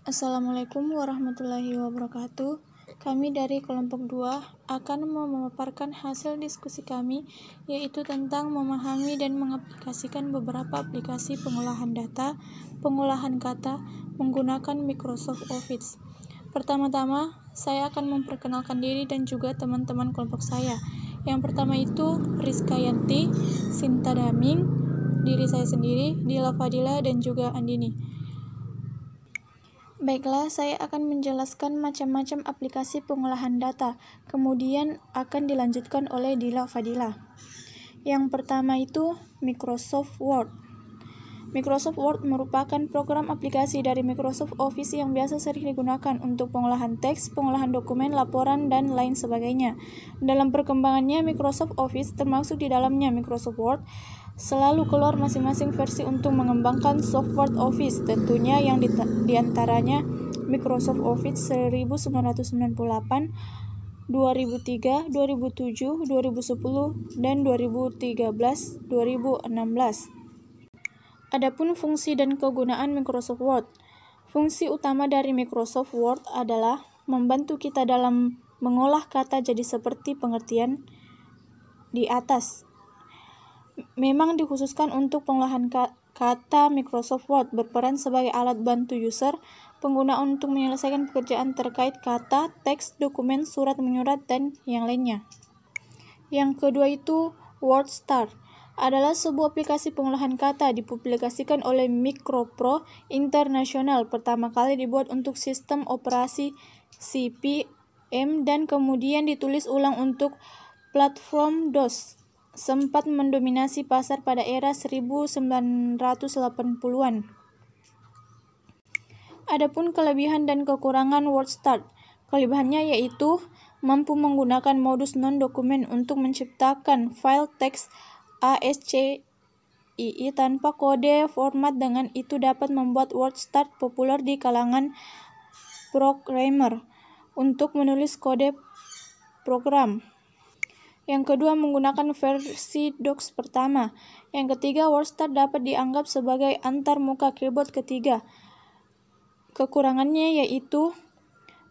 Assalamualaikum warahmatullahi wabarakatuh. Kami dari kelompok 2 akan memaparkan hasil diskusi kami, yaitu tentang memahami dan mengaplikasikan beberapa aplikasi pengolahan data, pengolahan kata, menggunakan Microsoft Office. Pertama-tama, saya akan memperkenalkan diri dan juga teman-teman kelompok saya. Yang pertama itu Rizka Yanti, Sinta Daming, diri saya sendiri, Dila Fadila, dan juga Andini. Baiklah, saya akan menjelaskan macam-macam aplikasi pengolahan data, kemudian akan dilanjutkan oleh Dila Fadila. Yang pertama itu Microsoft Word. Microsoft Word merupakan program aplikasi dari Microsoft Office yang biasa sering digunakan untuk pengolahan teks, pengolahan dokumen, laporan, dan lain sebagainya. Dalam perkembangannya, Microsoft Office, termasuk di dalamnya Microsoft Word, selalu keluar masing-masing versi untuk mengembangkan software Office, tentunya yang diantaranya Microsoft Office 1998, 2003, 2007, 2010, dan 2013-2016. Adapun fungsi dan kegunaan Microsoft Word. Fungsi utama dari Microsoft Word adalah membantu kita dalam mengolah kata jadi seperti pengertian di atas. Memang dikhususkan untuk pengolahan kata. Microsoft Word berperan sebagai alat bantu user penggunaan untuk menyelesaikan pekerjaan terkait kata, teks, dokumen, surat menyurat, dan yang lainnya. Yang kedua itu WordStar adalah sebuah aplikasi pengolahan kata dipublikasikan oleh Micropro International, pertama kali dibuat untuk sistem operasi CP/M dan kemudian ditulis ulang untuk platform DOS. Sempat mendominasi pasar pada era 1980-an. Adapun kelebihan dan kekurangan WordStar. Kelebihannya yaitu mampu menggunakan modus non-dokumen untuk menciptakan file teks ASCII tanpa kode format. Dengan itu dapat membuat WordStar populer di kalangan programmer untuk menulis kode program. Yang kedua, menggunakan versi DOS pertama. Yang ketiga, WordStar dapat dianggap sebagai antarmuka keyboard ketiga. Kekurangannya yaitu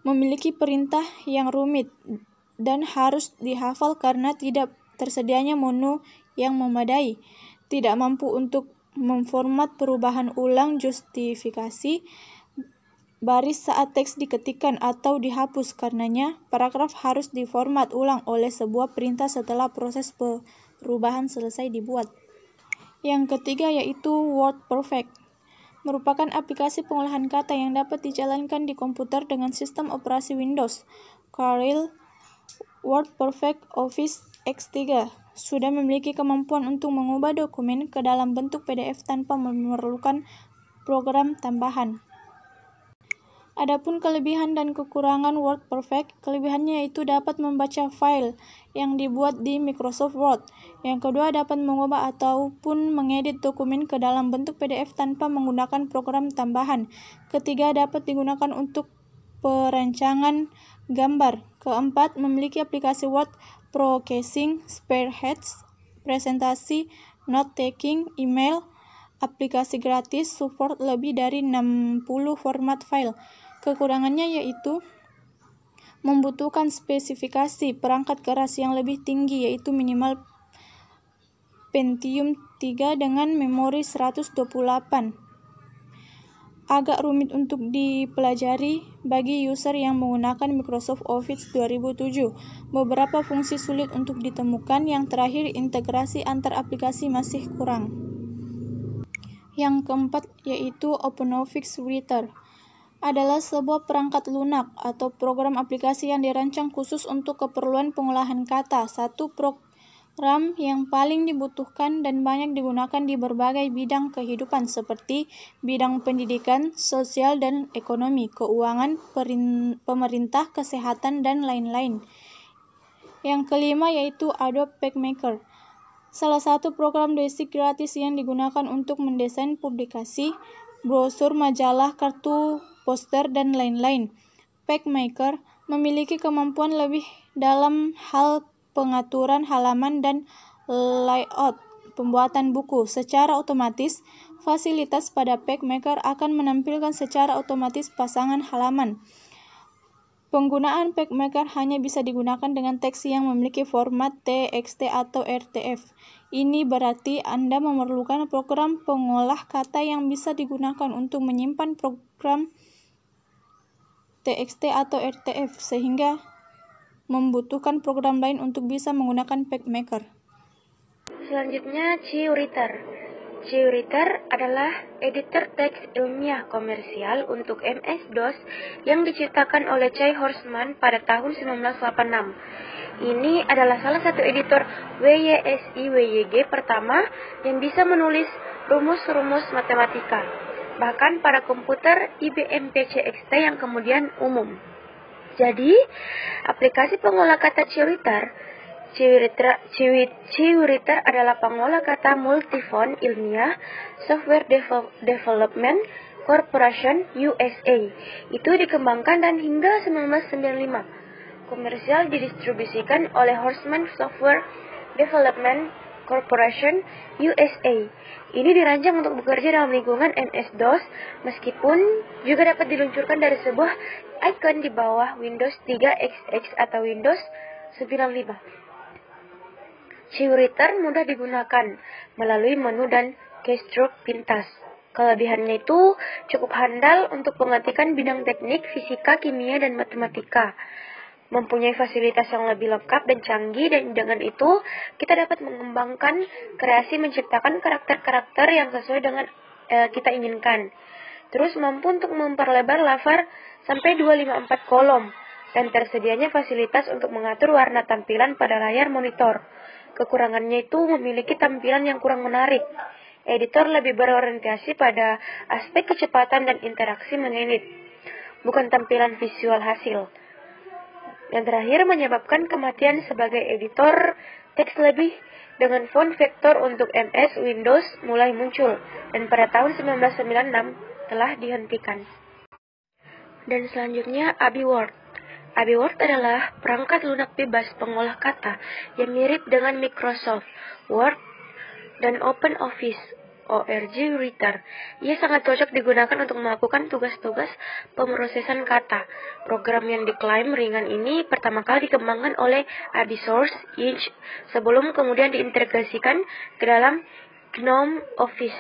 memiliki perintah yang rumit dan harus dihafal karena tidak tersedianya menu yang memadai, tidak mampu untuk memformat perubahan ulang justifikasi baris saat teks diketikkan atau dihapus. Karenanya, paragraf harus diformat ulang oleh sebuah perintah setelah proses perubahan selesai dibuat. Yang ketiga yaitu WordPerfect. Merupakan aplikasi pengolahan kata yang dapat dijalankan di komputer dengan sistem operasi Windows. Caril WordPerfect Office X3 sudah memiliki kemampuan untuk mengubah dokumen ke dalam bentuk PDF tanpa memerlukan program tambahan. Adapun kelebihan dan kekurangan WordPerfect, kelebihannya yaitu dapat membaca file yang dibuat di Microsoft Word. Yang kedua, dapat mengubah ataupun mengedit dokumen ke dalam bentuk PDF tanpa menggunakan program tambahan. Ketiga, dapat digunakan untuk perancangan gambar. Keempat, memiliki aplikasi Word Processing, Spreadsheets, presentasi, note-taking, email, aplikasi gratis, support lebih dari 60 format file. Kekurangannya yaitu membutuhkan spesifikasi perangkat keras yang lebih tinggi, yaitu minimal Pentium 3 dengan memori 128. Agak rumit untuk dipelajari bagi user yang menggunakan Microsoft Office 2007. Beberapa fungsi sulit untuk ditemukan. Yang terakhir, integrasi antar aplikasi masih kurang. Yang keempat yaitu OpenOffice Writer. Adalah sebuah perangkat lunak atau program aplikasi yang dirancang khusus untuk keperluan pengolahan kata. Satu program yang paling dibutuhkan dan banyak digunakan di berbagai bidang kehidupan seperti bidang pendidikan, sosial dan ekonomi, keuangan, pemerintah, kesehatan, dan lain-lain. Yang kelima yaitu Adobe PageMaker. Salah satu program basic gratis yang digunakan untuk mendesain publikasi, brosur, majalah, kartu poster, dan lain-lain. PageMaker memiliki kemampuan lebih dalam hal pengaturan halaman dan layout pembuatan buku. Secara otomatis, Fasilitas pada PageMaker akan menampilkan secara otomatis pasangan halaman. Penggunaan PageMaker hanya bisa digunakan dengan teks yang memiliki format TXT atau RTF. Ini berarti Anda memerlukan program pengolah kata yang bisa digunakan untuk menyimpan program TXT atau RTF, sehingga membutuhkan program lain untuk bisa menggunakan PageMaker. Selanjutnya, CiWriter. CiWriter adalah editor teks ilmiah komersial untuk MS-DOS yang diciptakan oleh Chai Horstman pada tahun 1986. Ini adalah salah satu editor WYSI-WYG pertama yang bisa menulis rumus-rumus matematika, bahkan pada komputer IBM PC XT yang kemudian umum. Jadi, aplikasi pengolah kata CiWriter adalah pengolah kata multifont ilmiah Software Development Corporation USA. Itu dikembangkan dan hingga 1995 komersial didistribusikan oleh Horstman Software Development Corporation USA. Ini dirancang untuk bekerja dalam lingkungan MS-DOS, meskipun juga dapat diluncurkan dari sebuah icon di bawah Windows 3.XX atau Windows 95. CiWriter mudah digunakan melalui menu dan keystroke pintas. Kelebihannya itu cukup handal untuk mengertikan bidang teknik, fisika, kimia, dan matematika. Mempunyai fasilitas yang lebih lengkap dan canggih, dan dengan itu kita dapat mengembangkan kreasi menciptakan karakter-karakter yang sesuai dengan kita inginkan. Terus mampu untuk memperlebar layar sampai 254 kolom, dan tersedianya fasilitas untuk mengatur warna tampilan pada layar monitor. Kekurangannya itu memiliki tampilan yang kurang menarik. Editor lebih berorientasi pada aspek kecepatan dan interaksi menginit, bukan tampilan visual hasil. Yang terakhir menyebabkan kematian sebagai editor teks lebih dengan font vektor untuk MS Windows mulai muncul, dan pada tahun 1996 telah dihentikan. Dan selanjutnya AbiWord. AbiWord adalah perangkat lunak bebas pengolah kata yang mirip dengan Microsoft Word dan OpenOffice (ORG Writer). Ia sangat cocok digunakan untuk melakukan tugas-tugas pemrosesan kata. Program yang diklaim ringan ini pertama kali dikembangkan oleh AbiSource Inc. sebelum kemudian diintegrasikan ke dalam GNOME Office.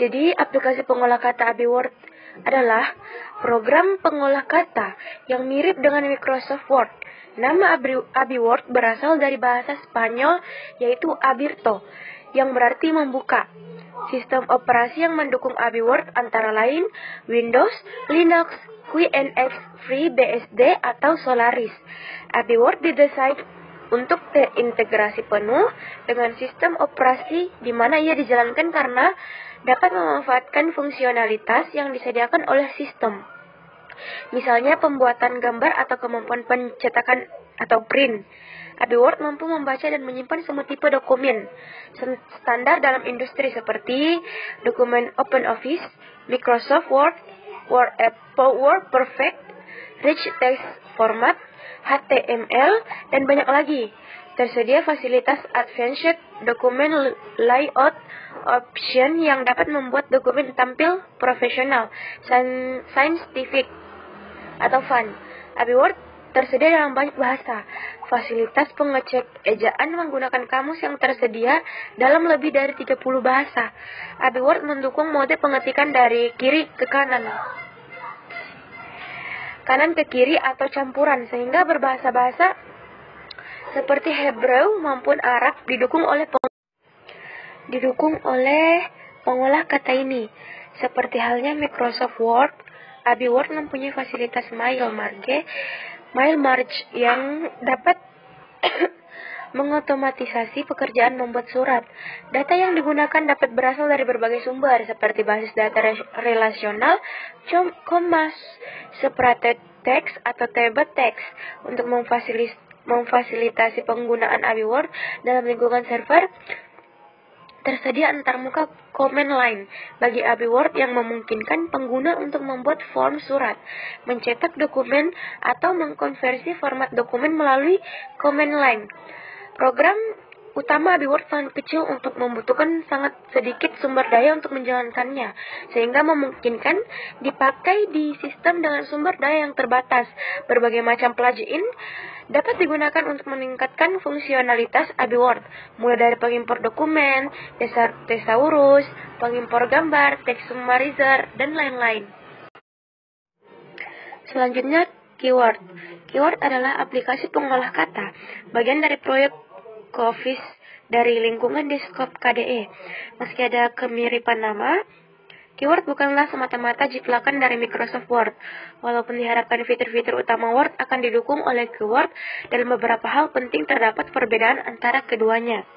Jadi, aplikasi pengolah kata AbiWord adalah program pengolah kata yang mirip dengan Microsoft Word. Nama AbiWord berasal dari bahasa Spanyol, yaitu abierto, yang berarti membuka. Sistem operasi yang mendukung AbiWord antara lain Windows, Linux, QNX, FreeBSD, atau Solaris. AbiWord didesain untuk terintegrasi penuh dengan sistem operasi di mana ia dijalankan karena dapat memanfaatkan fungsionalitas yang disediakan oleh sistem. Misalnya pembuatan gambar atau kemampuan pencetakan atau print. AbiWord mampu membaca dan menyimpan semua tipe dokumen standar dalam industri seperti dokumen OpenOffice, Microsoft Word, PowerPoint, Rich Text Format, HTML, dan banyak lagi. Tersedia fasilitas Advanced Document Layout Option yang dapat membuat dokumen tampil profesional, scientific, atau fun. AbiWord tersedia dalam banyak bahasa. Fasilitas pengecek ejaan menggunakan kamus yang tersedia dalam lebih dari 30 bahasa. AbiWord mendukung mode pengetikan dari kiri ke kanan ke kiri atau campuran, sehingga berbahasa-bahasa seperti Hebrew maupun Arab didukung oleh pengolah kata ini. Seperti halnya Microsoft Word, AbiWord mempunyai fasilitas mail merge yang dapat mengotomatisasi pekerjaan membuat surat. Data yang digunakan dapat berasal dari berbagai sumber, seperti basis data relasional, COMAS, separate text, atau table text. Untuk memfasilitasi penggunaan AbiWord dalam lingkungan server, tersedia antarmuka command line bagi AbiWord yang memungkinkan pengguna untuk membuat form surat, mencetak dokumen, atau mengkonversi format dokumen melalui command line. Program utama AbiWord sangat kecil untuk membutuhkan sangat sedikit sumber daya untuk menjalankannya, sehingga memungkinkan dipakai di sistem dengan sumber daya yang terbatas. Berbagai macam plugin dapat digunakan untuk meningkatkan fungsionalitas AbiWord, mulai dari pengimpor dokumen, thesaurus, pengimpor gambar, text summarizer, dan lain-lain. Selanjutnya, keyword. Keyword adalah aplikasi pengolah kata, bagian dari proyek Office dari lingkungan desktop KDE. Meski ada kemiripan nama, keyword bukanlah semata-mata jiplakan dari Microsoft Word. Walaupun diharapkan fitur-fitur utama Word akan didukung oleh keyword, dalam beberapa hal penting terdapat perbedaan antara keduanya.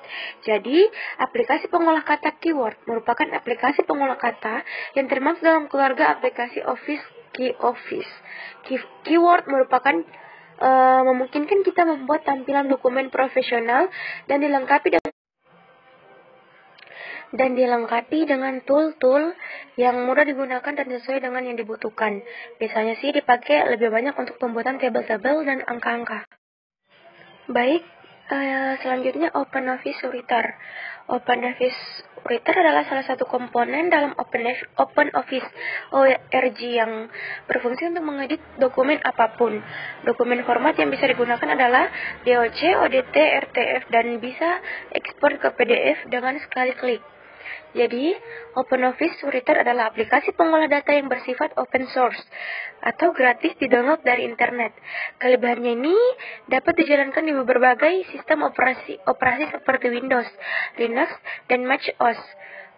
Jadi, aplikasi pengolah kata keyword merupakan aplikasi pengolah kata yang termasuk dalam keluarga aplikasi Office KeyOffice. Keyword merupakan memungkinkan kita membuat tampilan dokumen profesional dan dilengkapi dengan tool-tool yang mudah digunakan dan sesuai dengan yang dibutuhkan. Biasanya sih dipakai lebih banyak untuk pembuatan tabel-tabel dan angka-angka. Baik, selanjutnya OpenOffice Writer. OpenOffice Writer adalah salah satu komponen dalam OpenOffice ORG yang berfungsi untuk mengedit dokumen apapun. Dokumen format yang bisa digunakan adalah DOC, ODT, RTF, dan bisa ekspor ke PDF dengan sekali klik. Jadi, OpenOffice Writer adalah aplikasi pengolah data yang bersifat open source atau gratis di-download dari internet. Kelebihannya ini dapat dijalankan di berbagai sistem operasi seperti Windows, Linux, dan macOS.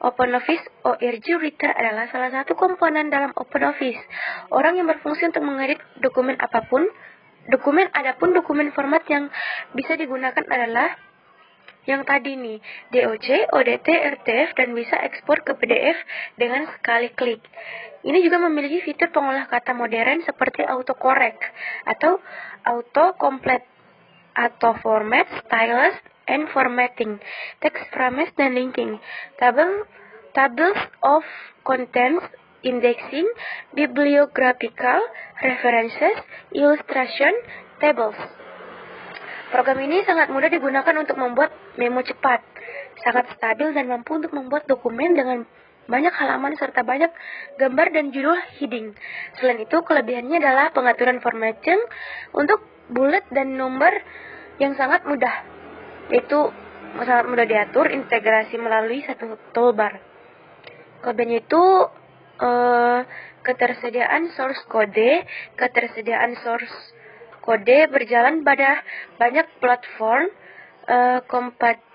OpenOffice ORG Writer adalah salah satu komponen dalam OpenOffice. Orang yang berfungsi untuk mengedit dokumen apapun. Adapun dokumen format yang bisa digunakan adalah yang tadi nih, DOC, ODT, RTF, dan bisa ekspor ke PDF dengan sekali klik. Ini juga memiliki fitur pengolah kata modern seperti autocorrect atau autocomplete, auto format, stylus, and formatting, text frames dan linking, tables of contents, indexing, bibliographical references, illustration, tables. Program ini sangat mudah digunakan untuk membuat memo cepat, sangat stabil dan mampu untuk membuat dokumen dengan banyak halaman serta banyak gambar dan judul heading. Selain itu, kelebihannya adalah pengaturan formatting untuk bullet dan nomor yang sangat mudah, yaitu sangat mudah diatur, integrasi melalui satu toolbar. Kelebihannya itu ketersediaan source kode berjalan pada banyak platform,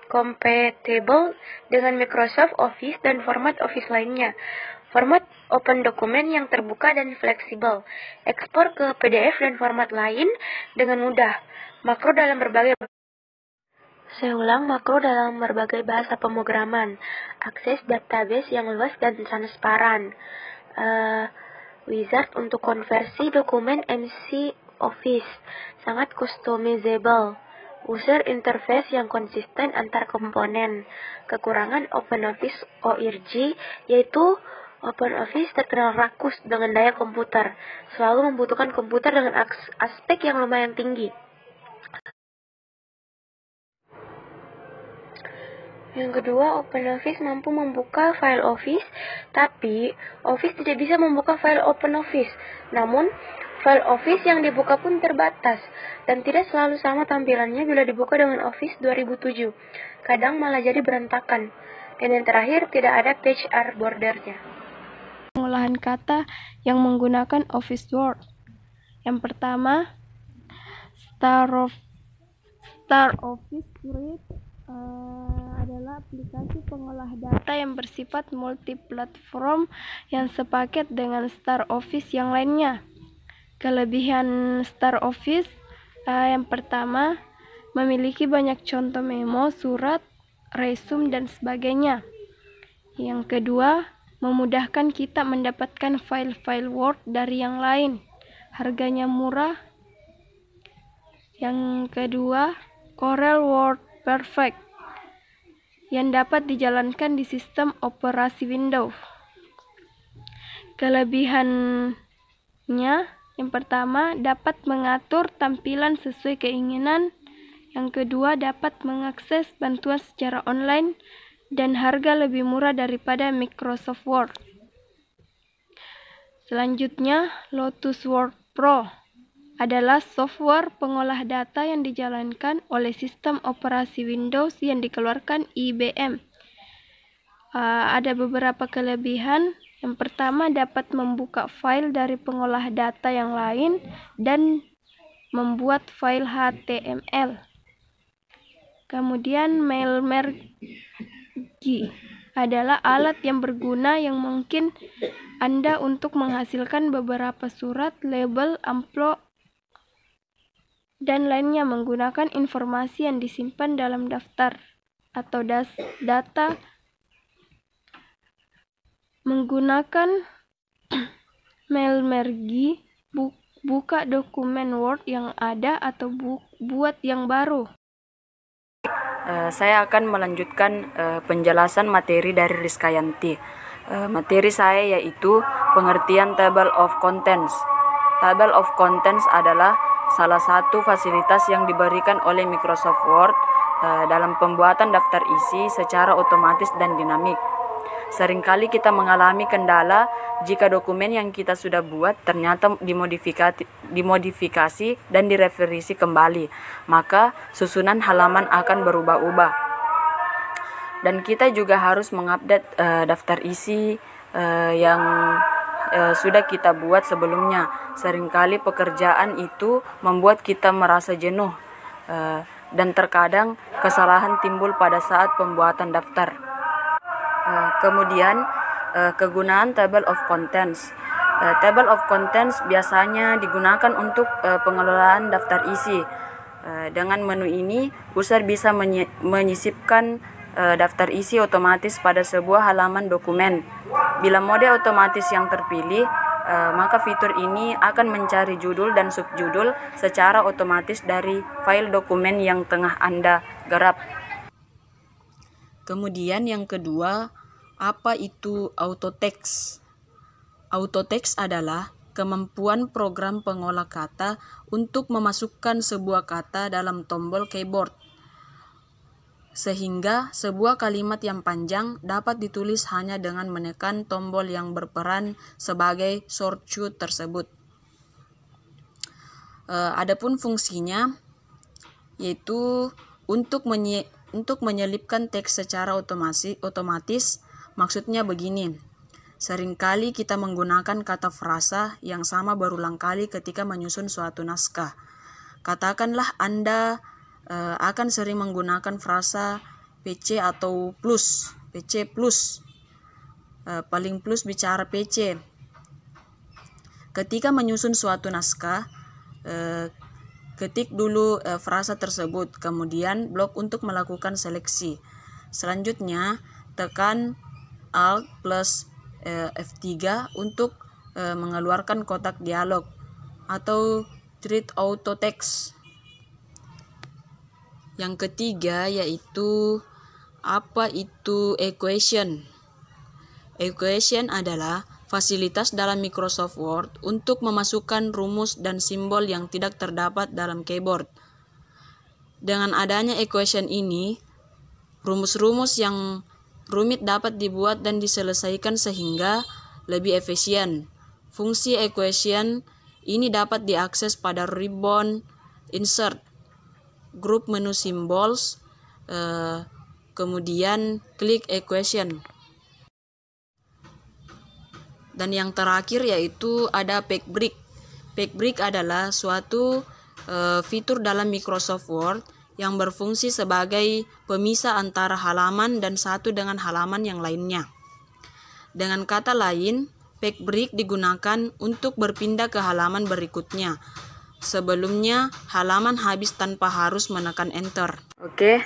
compatible dengan Microsoft Office dan format Office lainnya. Format open dokumen yang terbuka dan fleksibel. Ekspor ke PDF dan format lain dengan mudah. Makro dalam berbagai bahasa pemrograman. Akses database yang luas dan transparan. Wizard untuk konversi dokumen MC Office, sangat customizable. User interface yang konsisten antar komponen. Kekurangan OpenOffice ORG yaitu OpenOffice terkenal rakus dengan daya komputer, selalu membutuhkan komputer dengan aspek yang lumayan tinggi. Yang kedua, OpenOffice mampu membuka file Office, tapi Office tidak bisa membuka file OpenOffice. Namun, file Office yang dibuka pun terbatas, dan tidak selalu sama tampilannya bila dibuka dengan Office 2007. Kadang malah jadi berantakan. Dan yang terakhir, tidak ada page bordernya. Pengolahan kata yang menggunakan Office Word. Yang pertama, Star Office Suite adalah aplikasi pengolah data yang bersifat multiplatform yang sepaket dengan Star Office yang lainnya. Kelebihan Star Office yang pertama, memiliki banyak contoh memo, surat, resume, dan sebagainya. Yang kedua, memudahkan kita mendapatkan file-file Word dari yang lain. Harganya murah. Yang kedua, Corel Word Perfect yang dapat dijalankan di sistem operasi Windows. Kelebihannya yang pertama, dapat mengatur tampilan sesuai keinginan. Yang kedua, dapat mengakses bantuan secara online dan harga lebih murah daripada Microsoft Word. Selanjutnya, Lotus Word Pro adalah software pengolah data yang dijalankan oleh sistem operasi Windows yang dikeluarkan IBM. Ada beberapa kelebihan. Yang pertama, dapat membuka file dari pengolah data yang lain dan membuat file HTML. Kemudian, MailMerge adalah alat yang berguna yang mungkin Anda untuk menghasilkan beberapa surat, label, amplop, dan lainnya menggunakan informasi yang disimpan dalam daftar atau data. Menggunakan MailMerge, buka dokumen Word yang ada atau buat yang baru. Saya akan melanjutkan penjelasan materi dari Rizkyanti. Materi saya yaitu pengertian Table of Contents. Table of Contents adalah salah satu fasilitas yang diberikan oleh Microsoft Word dalam pembuatan daftar isi secara otomatis dan dinamik. Seringkali kita mengalami kendala jika dokumen yang kita sudah buat ternyata dimodifikasi dan direvisi kembali, maka susunan halaman akan berubah-ubah. Dan kita juga harus mengupdate daftar isi yang sudah kita buat sebelumnya. Seringkali pekerjaan itu membuat kita merasa jenuh dan terkadang kesalahan timbul pada saat pembuatan daftar. Kemudian kegunaan Table of Contents. Table of Contents biasanya digunakan untuk pengelolaan daftar isi. Dengan menu ini, user bisa menyisipkan daftar isi otomatis pada sebuah halaman dokumen. Bila mode otomatis yang terpilih, maka fitur ini akan mencari judul dan subjudul secara otomatis dari file dokumen yang tengah Anda garap. Kemudian yang kedua, apa itu auto text? Auto text adalah kemampuan program pengolah kata untuk memasukkan sebuah kata dalam tombol keyboard, sehingga sebuah kalimat yang panjang dapat ditulis hanya dengan menekan tombol yang berperan sebagai shortcut tersebut. Adapun fungsinya yaitu untuk menyelipkan teks secara otomatis. Maksudnya begini, seringkali kita menggunakan kata frasa yang sama berulang kali ketika menyusun suatu naskah. Katakanlah Anda akan sering menggunakan frasa PC atau plus, PC plus, paling plus bicara PC. Ketika menyusun suatu naskah, ketik dulu frasa tersebut, kemudian blok untuk melakukan seleksi. Selanjutnya, tekan Alt plus F3 untuk mengeluarkan kotak dialog atau treat auto text. Yang ketiga yaitu apa itu equation? Equation adalah fasilitas dalam Microsoft Word untuk memasukkan rumus dan simbol yang tidak terdapat dalam keyboard. Dengan adanya equation ini, rumus-rumus yang rumit dapat dibuat dan diselesaikan sehingga lebih efisien. Fungsi equation ini dapat diakses pada ribbon, insert, grup menu symbols, kemudian klik equation. Dan yang terakhir yaitu ada page-break. Page-break adalah suatu fitur dalam Microsoft Word yang berfungsi sebagai pemisah antara halaman dan satu dengan halaman yang lainnya. Dengan kata lain, page-break digunakan untuk berpindah ke halaman berikutnya. Sebelumnya, halaman habis tanpa harus menekan enter. Oke,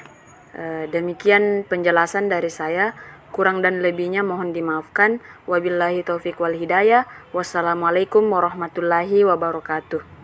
demikian penjelasan dari saya. Kurang dan lebihnya mohon dimaafkan. Wabillahi taufiq wal hidayah. Wassalamualaikum warahmatullahi wabarakatuh.